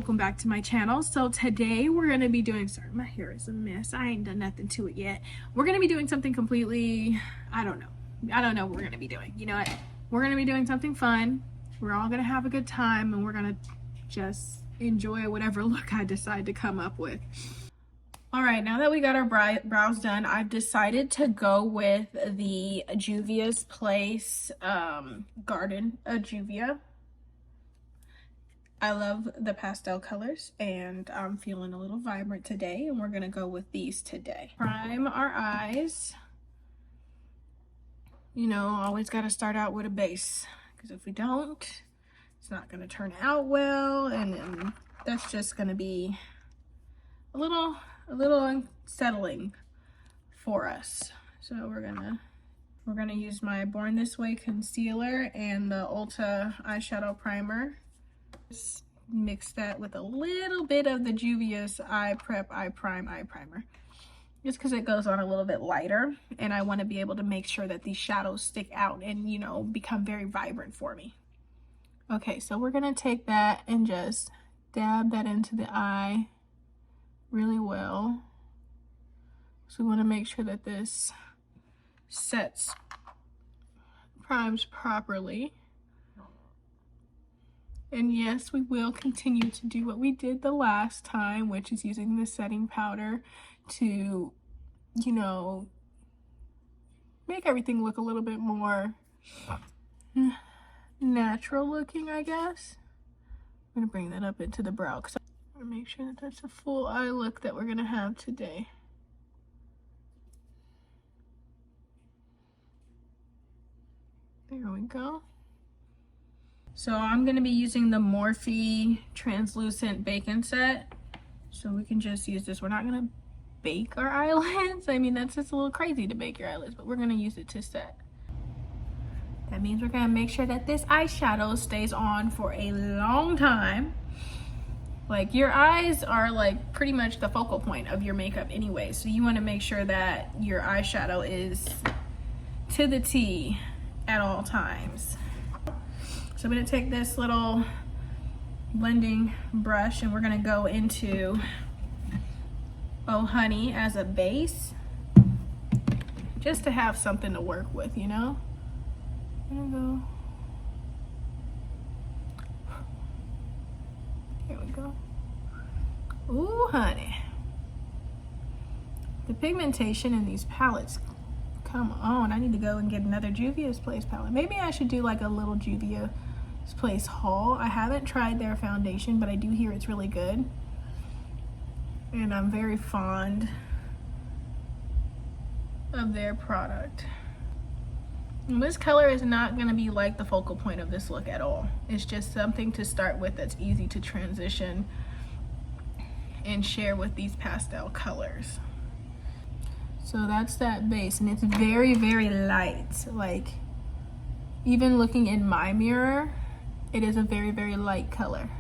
welcome back to my channel. So today we're going to be doing, sorry, my hair is a mess. I ain't done nothing to it yet. We're going to be doing something completely, I don't know what we're going to be doing. You know what? We're going to be doing something fun. We're all going to have a good time and we're going to just enjoy whatever look I decide to come up with. All right, now that we got our brows done, I've decided to go with the Juvia's Place Garden Juvia. I love the pastel colors and I'm feeling a little vibrant today, and we're gonna go with these today. Prime our eyes. You know, always gotta start out with a base, because if we don't, it's not gonna turn out well, and then that's just gonna be a little unsettling for us. So we're gonna use my Born This Way concealer and the Ulta eyeshadow primer. Just mix that with a little bit of the Juvia's Eye Primer, just because it goes on a little bit lighter, and I want to be able to make sure that these shadows stick out and, you know, become very vibrant for me. Okay, so we're gonna take that and just dab that into the eye really well. So we want to make sure that this primes properly. And yes, we will continue to do what we did the last time, which is using the setting powder to, you know, make everything look a little bit more natural looking, I guess. I'm gonna bring that up into the brow because I want to make sure that that's a full eye look that we're gonna have today. There we go. So I'm going to be using the Morphe translucent bacon set. So we can just use this. We're not going to bake our eyelids. I mean, that's just a little crazy to bake your eyelids, but we're going to use it to set. That means we're going to make sure that this eyeshadow stays on for a long time. Like, your eyes are like pretty much the focal point of your makeup anyway. So you want to make sure that your eyeshadow is to the T at all times. So I'm going to take this little blending brush and we're going to go into Oh Honey as a base, just to have something to work with, you know. There we go. Here we go. Ooh, honey. The pigmentation in these palettes, come on. I need to go and get another Juvia's Place palette. Maybe I should do like a little Juvia's Place haul. I haven't tried their foundation, but I do hear it's really good. And I'm very fond of their product. And this color is not going to be like the focal point of this look at all. It's just something to start with that's easy to transition and share with these pastel colors. So that's that base, and it's very, very light. Like, even looking in my mirror, it is a very, very light color.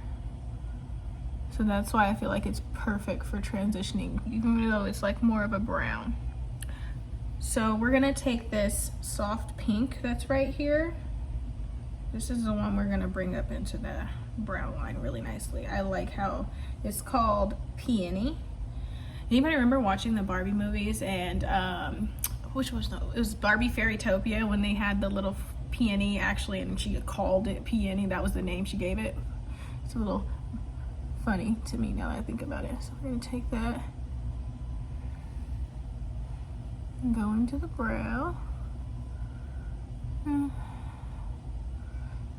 So that's why I feel like it's perfect for transitioning, even though it's like more of a brown. So we're gonna take this soft pink that's right here. This is the one we're gonna bring up into the brown line really nicely. I like how it's called Peony. Anybody remember watching the Barbie movies and it was Barbie Fairytopia, when they had the little peony actually, and she called it Peony. That was the name she gave it. It's a little funny to me now that I think about it. So we're gonna take that and go into the brow.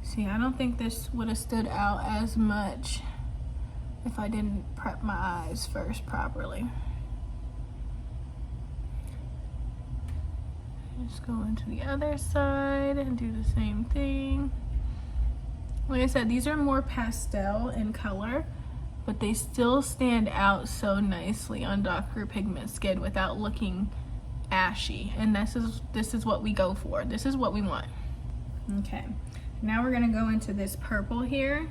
See, I don't think this would have stood out as much if I didn't prep my eyes first properly. Just go into the other side and do the same thing. Like I said, these are more pastel in color, but they still stand out so nicely on darker pigment skin without looking ashy. And this is what we go for. This is what we want. Okay, now we're gonna go into this purple here.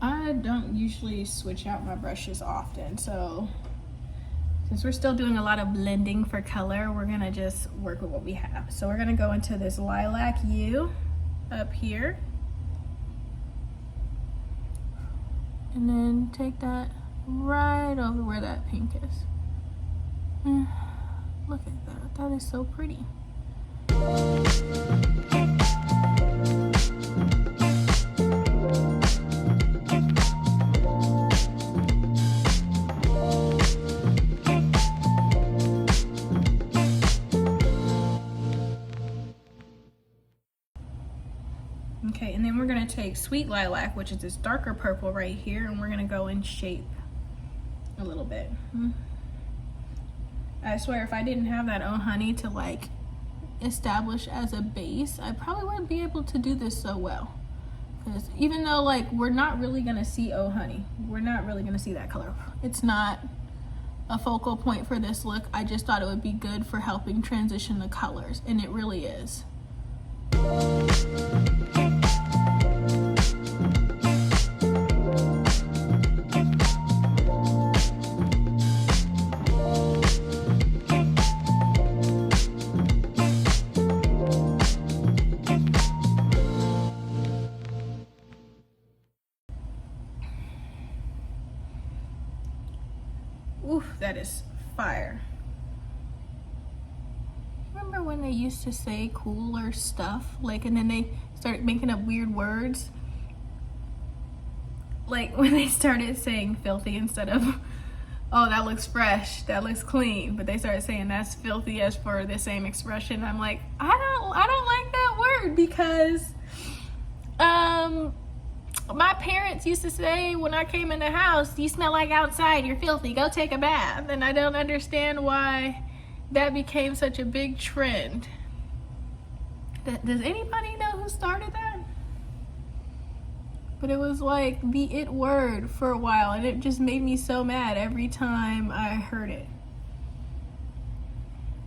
I don't usually switch out my brushes often, so since we're still doing a lot of blending for color, we're gonna just work with what we have. So we're gonna go into this Lilac U up here. And then take that right over where that pink is. Look at that, that is so pretty. Okay, and then we're gonna take Sweet Lilac, which is this darker purple right here, and we're gonna go in shape a little bit. I swear, if I didn't have that Oh Honey to like establish as a base, I probably wouldn't be able to do this so well. Because even though like we're not really gonna see Oh Honey, we're not really gonna see that color. It's not a focal point for this look. I just thought it would be good for helping transition the colors, and it really is. Oof, that is fire. Remember when they used to say cooler stuff? Like, and then they started making up weird words? Like when they started saying filthy instead of, oh, that looks fresh, that looks clean. But they started saying that's filthy as for the same expression. I'm like, I don't like that word, because my parents used to say when I came in the house, you smell like outside, you're filthy, go take a bath. And I don't understand why that became such a big trend. Does anybody know who started that? But it was like the it word for a while, and it just made me so mad every time I heard it.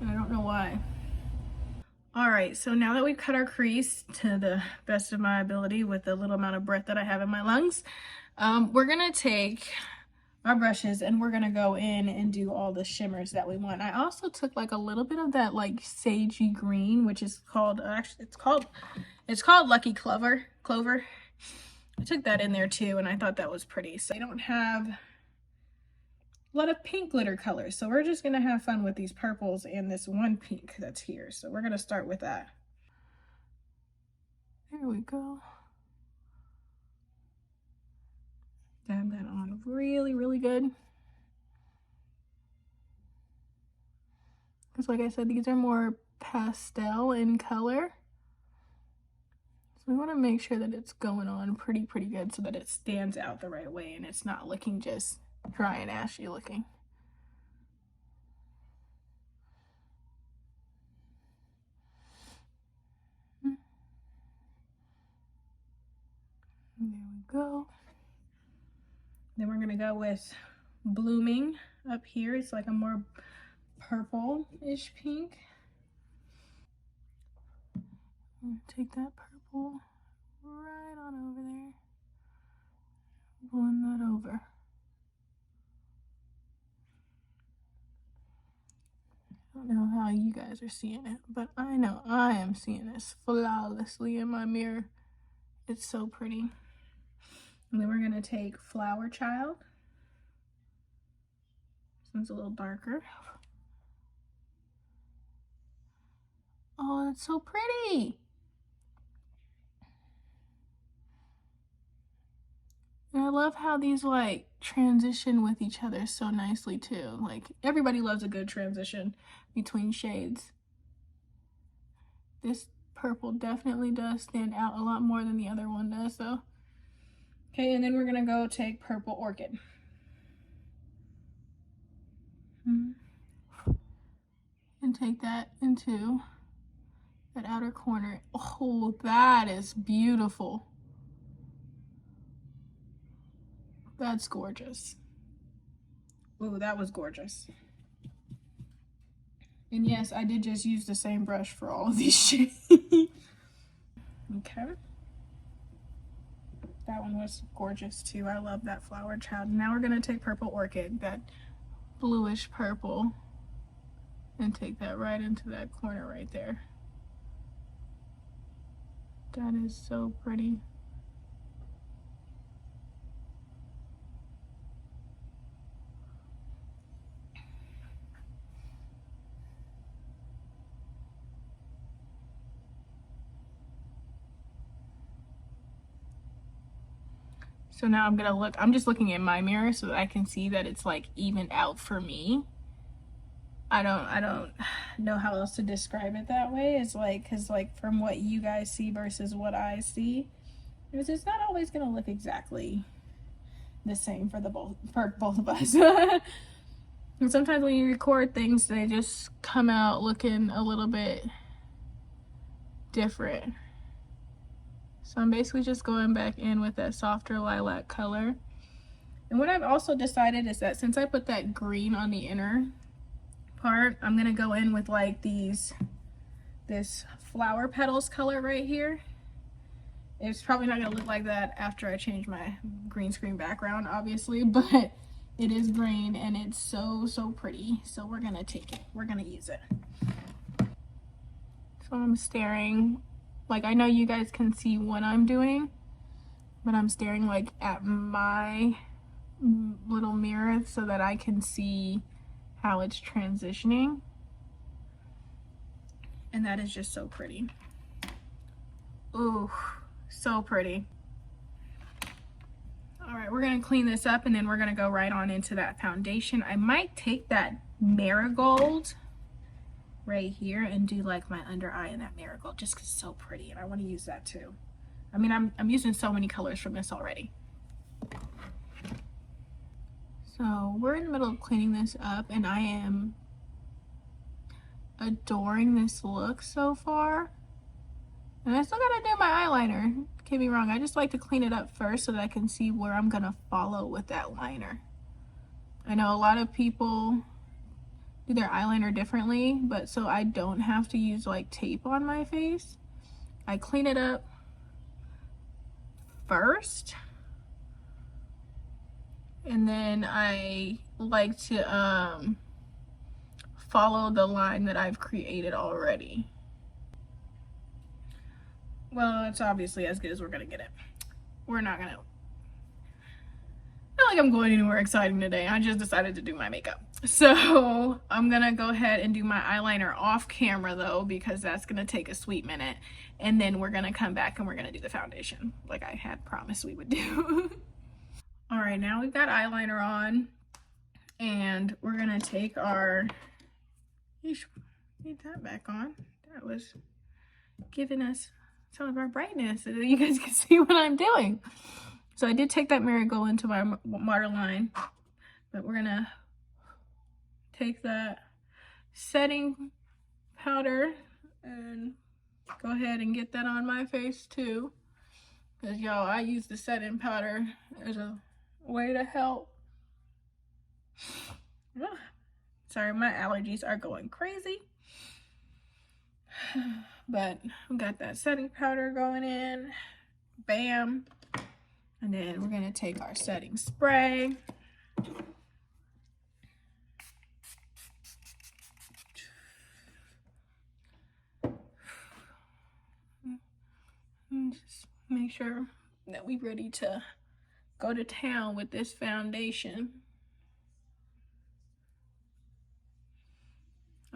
And I don't know why. All right, so now that we've cut our crease to the best of my ability with the little amount of breath that I have in my lungs, we're gonna take our brushes and we're gonna go in and do all the shimmers that we want. I also took like a little bit of that like sagey green, which is called, actually it's called Lucky Clover. I took that in there too, and I thought that was pretty. So I don't have a lot of pink glitter colors, so we're just gonna have fun with these purples and this one pink that's here. So we're gonna start with that. There we go. Dab that on really, really good. Because like I said, these are more pastel in color. So we want to make sure that it's going on pretty good so that it stands out the right way and it's not looking just dry and ashy looking. There we go. Then we're gonna go with Blooming up here. It's like a more purple-ish pink. I'm gonna take that purple right on over there. Blend that over. I don't know how you guys are seeing it, but I know I am seeing this flawlessly in my mirror. It's so pretty. And then we're gonna take Flower Child. This one's a little darker. Oh, it's so pretty. And I love how these like transition with each other so nicely too. Like everybody loves a good transition between shades. This purple definitely does stand out a lot more than the other one does though. Okay, and then we're gonna go take Purple Orchid. And take that into that outer corner. Oh, that is beautiful. That's gorgeous. Ooh, that was gorgeous. And yes, I did just use the same brush for all of these shades. Okay. That one was gorgeous too. I love that Flower Child. Now we're gonna take Purple Orchid, that bluish purple, and take that right into that corner right there. That is so pretty. So now I'm gonna look, I'm just looking in my mirror so that I can see that it's like evened out for me. I don't know how else to describe it that way. It's like, cause like from what you guys see versus what I see, it's not always gonna look exactly the same for both of us. And sometimes when you record things, they just come out looking a little bit different. So I'm basically just going back in with that softer lilac color. And what I've also decided is that since I put that green on the inner part, I'm gonna go in with like this flower petals color right here. It's probably not gonna look like that after I change my green screen background, obviously, but it is green and it's so pretty. So we're gonna take it, we're gonna use it. So I'm staring, like I know you guys can see what I'm doing, but I'm staring like at my little mirror so that I can see how it's transitioning. And that is just so pretty. Ooh, so pretty. All right, we're gonna clean this up and then we're gonna go right on into that foundation. I might take that marigold right here and do like my under eye in that marigold just because it's so pretty and I want to use that too. I mean, I'm using so many colors from this already. So we're in the middle of cleaning this up and I am adoring this look so far. And I still gotta do my eyeliner. Don't get me wrong, I just like to clean it up first so that I can see where I'm gonna follow with that liner. I know a lot of people do their eyeliner differently, but so I don't have to use like tape on my face, I clean it up first and then I like to follow the line that I've created already. Well, it's obviously as good as we're gonna get it. We're not like I'm going anywhere exciting today. I just decided to do my makeup. So I'm gonna go ahead and do my eyeliner off camera though, because that's gonna take a sweet minute. And then we're gonna come back and we're gonna do the foundation like I had promised we would do. All right, now we've got eyeliner on and we're gonna take our, need that back on. That was giving us some of our brightness so that you guys can see what I'm doing. So I did take that marigold into my waterline, but we're gonna take that setting powder and go ahead and get that on my face too. Because y'all, I use the setting powder as a way to help. Sorry, my allergies are going crazy. But we got that setting powder going in. Bam. And then we're gonna take our setting spray. And just make sure that we're ready to go to town with this foundation.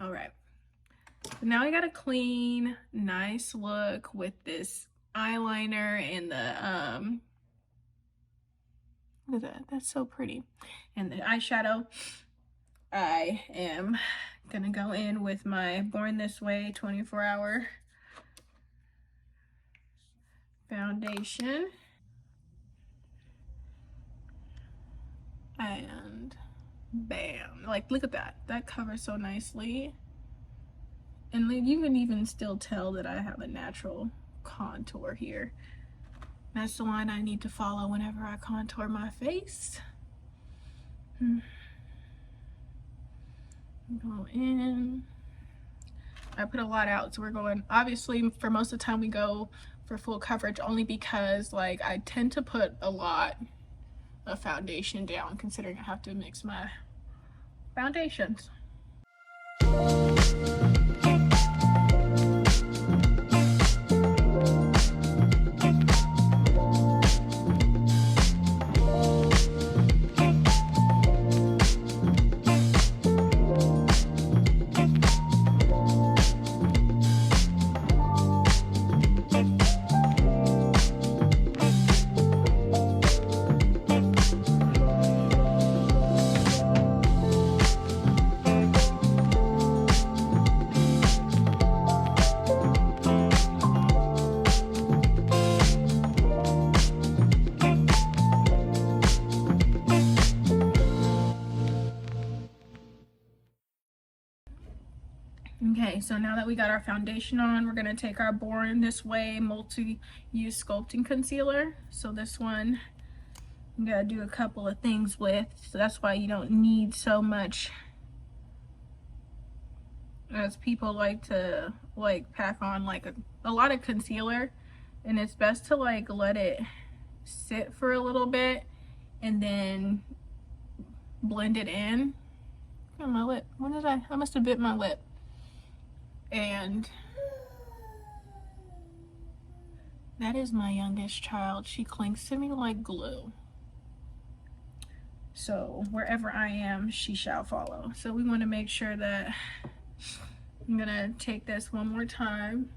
All right. So now I got a clean, nice look with this eyeliner and the look at that, that's so pretty. And the eyeshadow, I am gonna go in with my Born This Way 24-hour foundation. And bam, like look at that, that covers so nicely. And like, you can even still tell that I have a natural contour here. That's the line I need to follow whenever I contour my face. Go in. I put a lot out, so we're going, obviously for most of the time we go for full coverage only because like I tend to put a lot of foundation down considering I have to mix my foundations. Okay, so now that we got our foundation on, we're gonna take our Born This Way multi-use sculpting concealer. So this one you gotta do a couple of things with, so that's why you don't need so much, as people like to pack on like a lot of concealer, and it's best to like let it sit for a little bit and then blend it in. Oh, my lip, when did I must have bit my lip. And that is my youngest child. She clings to me like glue. So wherever I am, she shall follow. So we want to make sure that I'm gonna take this one more time.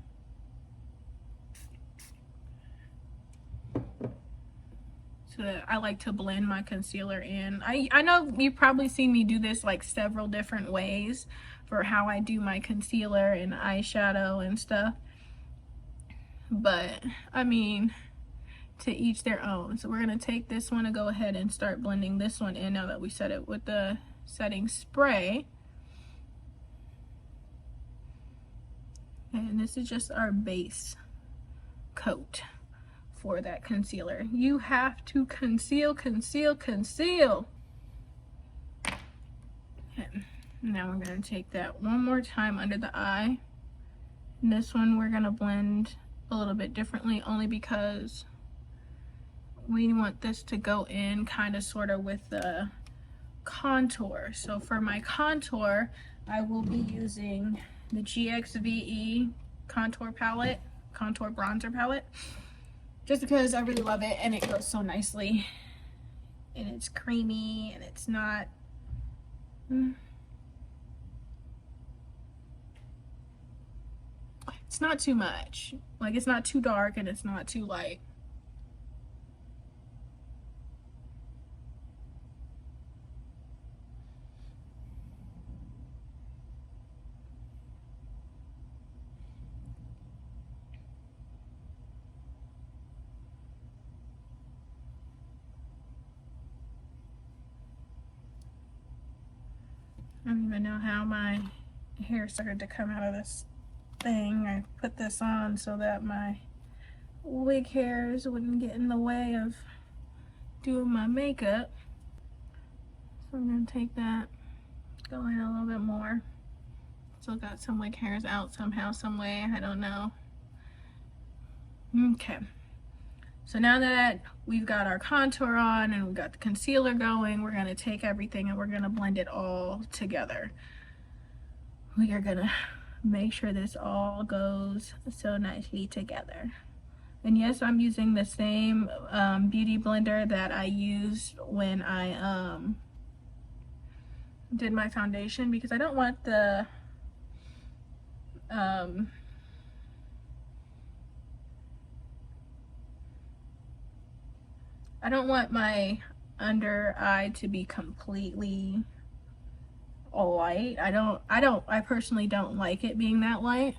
So that I like to blend my concealer in. I know you've probably seen me do this like several different ways for how I do my concealer and eyeshadow and stuff. But I mean, to each their own. So we're gonna take this one and go ahead and start blending this one in now that we set it with the setting spray. And this is just our base coat for that concealer. You have to conceal, conceal, conceal. Okay. Now we're gonna take that one more time under the eye. And this one we're gonna blend a little bit differently, only because we want this to go in kind of sort of with the contour. So for my contour, I will be using the GXVE contour palette, contour bronzer palette, just because I really love it and it goes so nicely, and it's creamy and it's not it's not too much, like it's not too dark and it's not too light. I don't even know how my hair started to come out of this thing. I put this on so that my wig hairs wouldn't get in the way of doing my makeup. So I'm gonna take that, go in a little bit more. Still got some wig hairs out somehow, some way, I don't know. Okay. So now that we've got our contour on and we've got the concealer going, we're gonna take everything and we're gonna blend it all together. We are gonna make sure this all goes so nicely together. And yes, I'm using the same beauty blender that I used when I did my foundation, because I don't want the I don't want my under eye to be completely light. I personally don't like it being that light.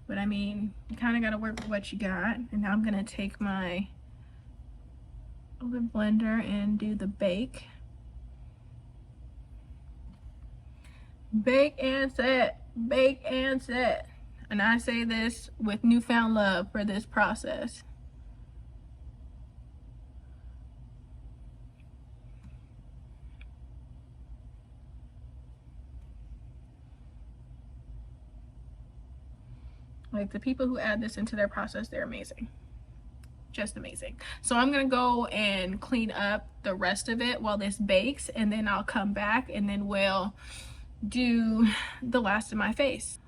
But I mean, you kind of got to work with what you got. And now I'm going to take my lip blender and do the bake. Bake and set. Bake and set. And I say this with newfound love for this process. Like, the people who add this into their process, they're amazing. Just amazing. So I'm gonna go and clean up the rest of it while this bakes, and then I'll come back and then we'll do the last of my face.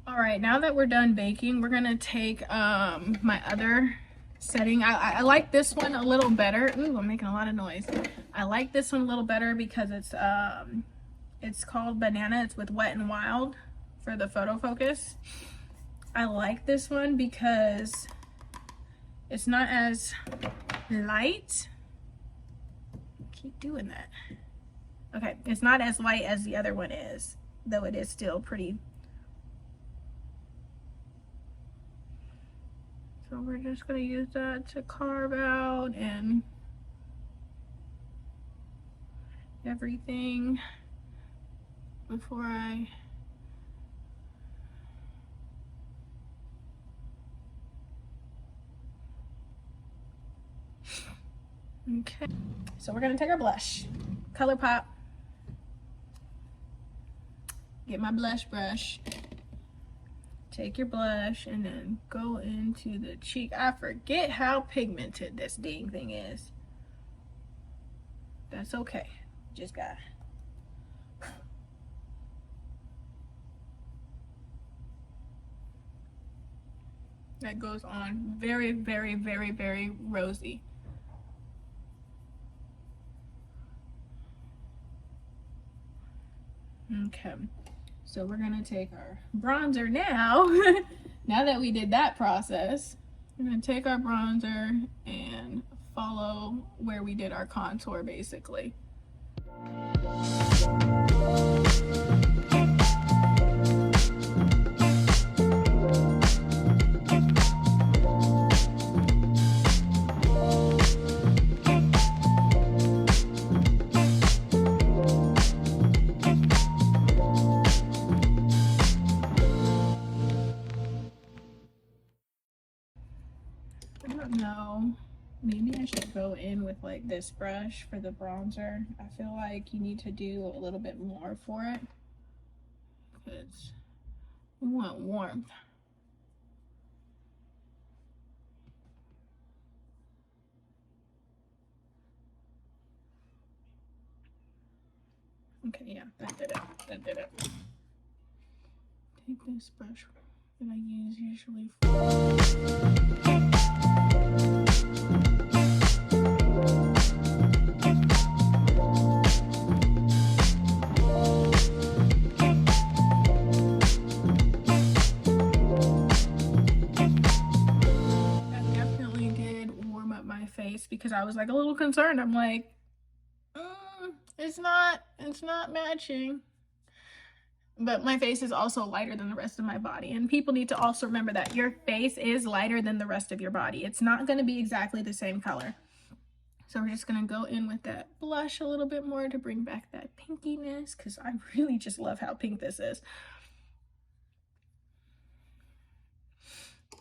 All right, now that we're done baking, we're gonna take my other setting. I like this one a little better. Ooh, I'm making a lot of noise. I like this one a little better because it's called Banana. It's with Wet n Wild for the photo focus. I like this one because it's not as light. Keep doing that. Okay, it's not as light as the other one is, though it is still pretty. So we're just gonna use that to carve out and everything. before I okay, so we're gonna take our blush, ColourPop, get my blush brush, take your blush, and then go into the cheek. I forget how pigmented this dang thing is. That's okay, just got that goes on very, very, very, very rosy. Okay, so we're gonna take our bronzer now. Now that we did that process, we're gonna take our bronzer and follow where we did our contour, basically. I don't know, maybe I should go in with like this brush for the bronzer. I feel like you need to do a little bit more for it because we want warmth. Okay, yeah, that did it. That did it. Take this brush that I use usually that definitely did warm up my face because I was like a little concerned. I'm like, it's not matching. But my face is also lighter than the rest of my body. And people need to also remember that your face is lighter than the rest of your body. It's not going to be exactly the same color. So we're just going to go in with that blush a little bit more to bring back that pinkiness because I really just love how pink this is.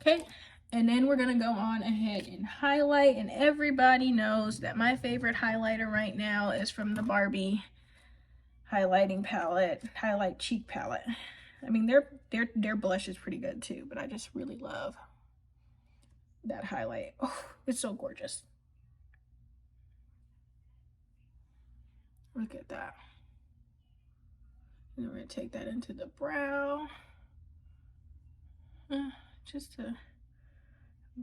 Okay, and then we're going to go on ahead and highlight. And everybody knows that my favorite highlighter right now is from the Barbie highlighting palette, highlight cheek palette. I mean, their blush is pretty good too, but I just really love that highlight. Oh, it's so gorgeous. Look at that. And we're gonna take that into the brow, just to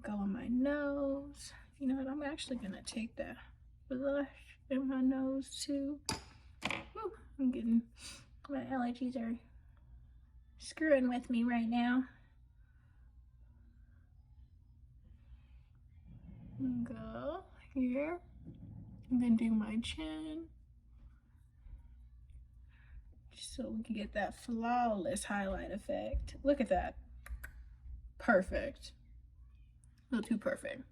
go on my nose. You know what? I'm actually gonna take that blush in my nose too. Woo, I'm getting, my allergies are screwing with me right now. Go here. And then do my chin. Just so we can get that flawless highlight effect. Look at that. Perfect. A little too perfect.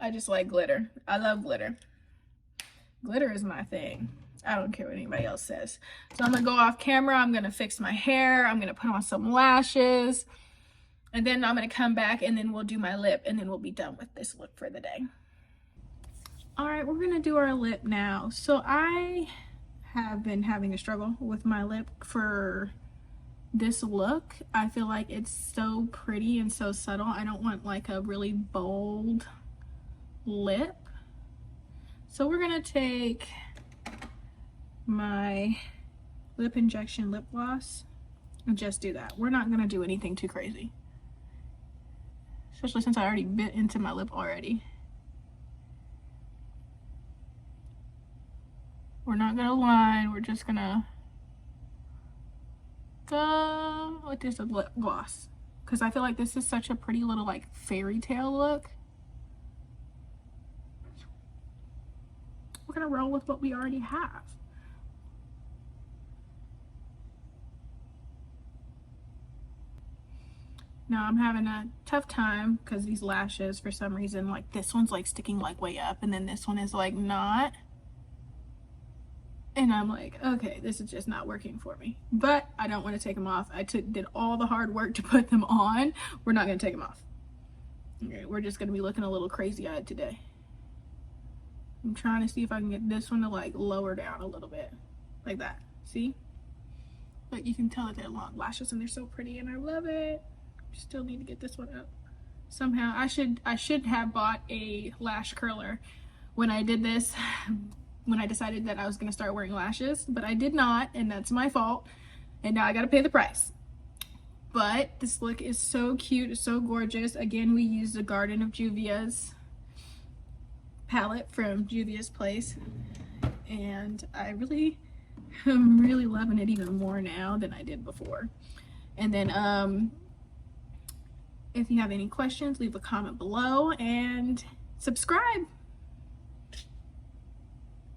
I just like glitter. I love glitter. Glitter is my thing. I don't care what anybody else says. So I'm gonna go off camera. I'm gonna fix my hair. I'm gonna put on some lashes. And then I'm gonna come back and then we'll do my lip and then we'll be done with this look for the day. All right, we're gonna do our lip now. So I have been having a struggle with my lip for this look. I feel like it's so pretty and so subtle. I don't want like a really bold lip. So we're gonna take my lip injection lip gloss and just do that. We're not gonna do anything too crazy, especially since I already bit into my lip already. We're not gonna line, we're just gonna go with this lip gloss because I feel like this is such a pretty little like fairy tale look. We're gonna roll with what we already have. Now I'm having a tough time because these lashes, for some reason, like this one's like sticking like way up and then this one is like not. And I'm like, okay, this is just not working for me. But I don't want to take them off. I did all the hard work to put them on. We're not going to take them off. Okay, we're just going to be looking a little crazy-eyed today. I'm trying to see if I can get this one to like lower down a little bit. Like that. See? But you can tell that they're long lashes and they're so pretty and I love it. Still need to get this one up. Somehow I should have bought a lash curler when I did this, when I decided that I was going to start wearing lashes, but I did not, and that's my fault, and now I got to pay the price. But this look is so cute, it's so gorgeous. Again, we used the Garden of Juvia's palette from Juvia's Place, and I'm really loving it even more now than I did before. And then if you have any questions, leave a comment below and subscribe.